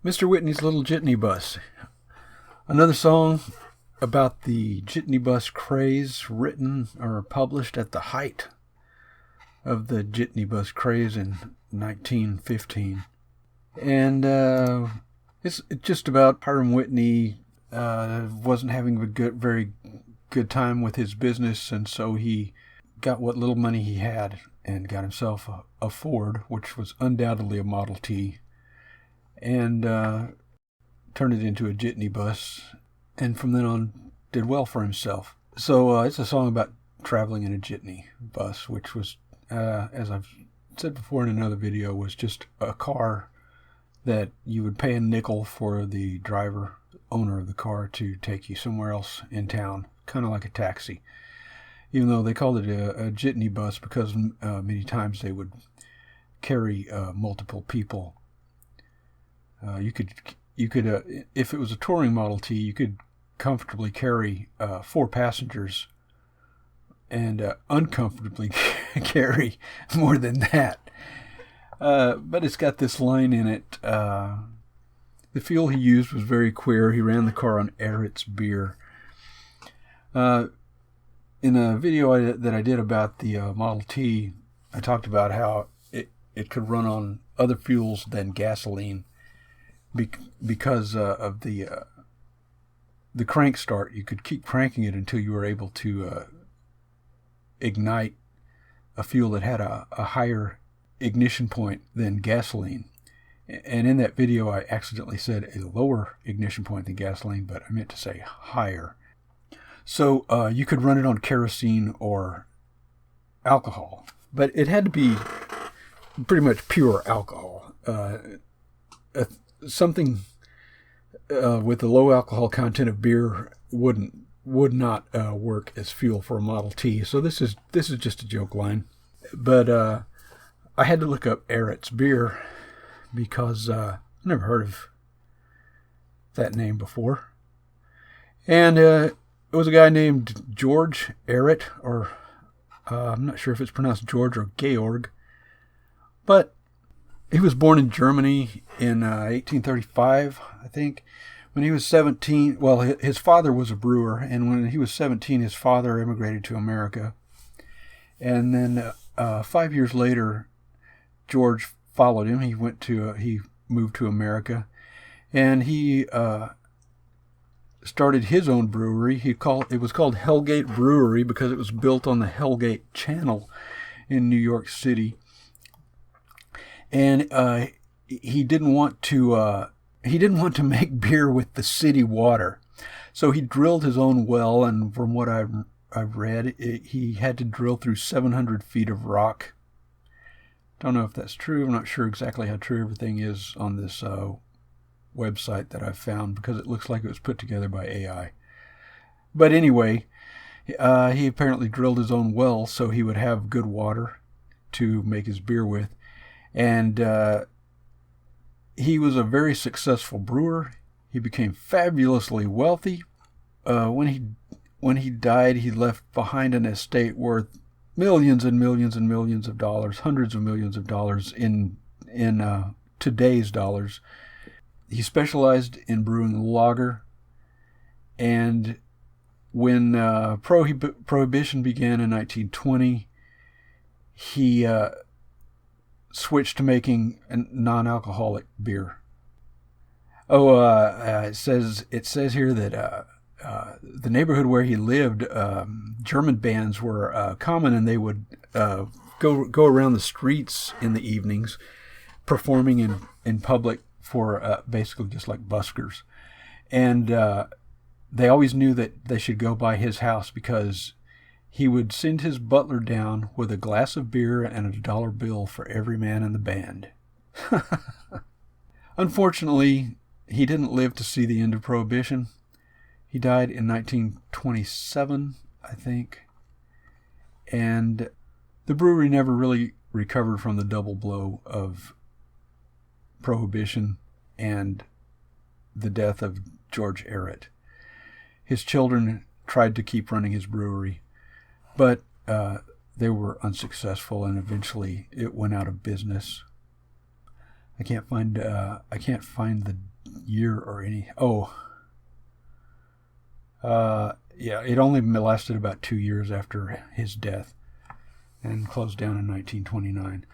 Mr. Whitney's Little Jitney Bus. Another song about the Jitney Bus craze, written or published at the height of the Jitney Bus craze in 1915. And it's just about Hiram Whitney wasn't having a very good time with his business, and so he got what little money he had and got himself a Ford, which was undoubtedly a Model T, and turned it into a Jitney bus, and from then on did well for himself. So it's a song about traveling in a Jitney bus, which was, as I've said before in another video, was just a car that you would pay a nickel for the owner of the car to take you somewhere else in town, kind of like a taxi. Even though they called it a Jitney bus because many times they would carry multiple people. You could if it was a touring Model T, you could comfortably carry 4 passengers, and uncomfortably carry more than that. But it's got this line in it. The fuel he used was very queer. He ran the car on Ehret's beer. In a video that I did about the Model T, I talked about how it could run on other fuels than gasoline because of the crank start. You could keep cranking it until you were able to ignite a fuel that had a higher ignition point than gasoline. And in that video, I accidentally said a lower ignition point than gasoline, but I meant to say higher. So you could run it on kerosene or alcohol, but it had to be pretty much pure alcohol. Something with a low alcohol content of beer would not work as fuel for a Model T. So this is just a joke line, but I had to look up Ehret's beer because I never heard of that name before, and it was a guy named George Ehret, or I'm not sure if it's pronounced George or Georg, but he was born in Germany in 1835, I think. When he was 17, well, his father was a brewer, and when he was 17, his father immigrated to America. And then 5 years later, George followed him. He moved to America, and he started his own brewery. It was called Hellgate Brewery because it was built on the Hellgate Channel in New York City. And he didn't want to make beer with the city water, so he drilled his own well. And from what I've read, he had to drill through 700 feet of rock. Don't know if that's true. I'm not sure exactly how true everything is on this website that I've found, because it looks like it was put together by AI. But anyway, he apparently drilled his own well so he would have good water to make his beer with. And he was a very successful brewer. He became fabulously wealthy. When he died, he left behind an estate worth millions and millions and millions of dollars, hundreds of millions of dollars in today's dollars. He specialized in brewing lager, and when Prohibition began in 1920, he switched to making a non-alcoholic beer. It says here that the neighborhood where he lived, German bands were common, and they would go around the streets in the evenings, performing in public for basically just like buskers. And they always knew that they should go by his house because he would send his butler down with a glass of beer and a dollar bill for every man in the band. Unfortunately, he didn't live to see the end of Prohibition. He died in 1927, I think. And the brewery never really recovered from the double blow of Prohibition and the death of George Ehret. His children tried to keep running his brewery, but they were unsuccessful, and eventually it went out of business. I can't find the year or any. Yeah, it only lasted about 2 years after his death and closed down in 1929.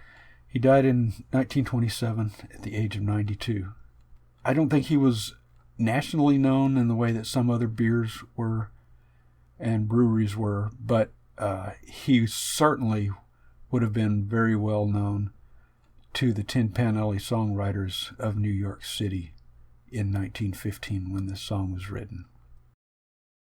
He died in 1927 at the age of 92. I don't think he was nationally known in the way that some other beers were and breweries were, but he certainly would have been very well known to the Tin Pan Alley songwriters of New York City in 1915 when this song was written.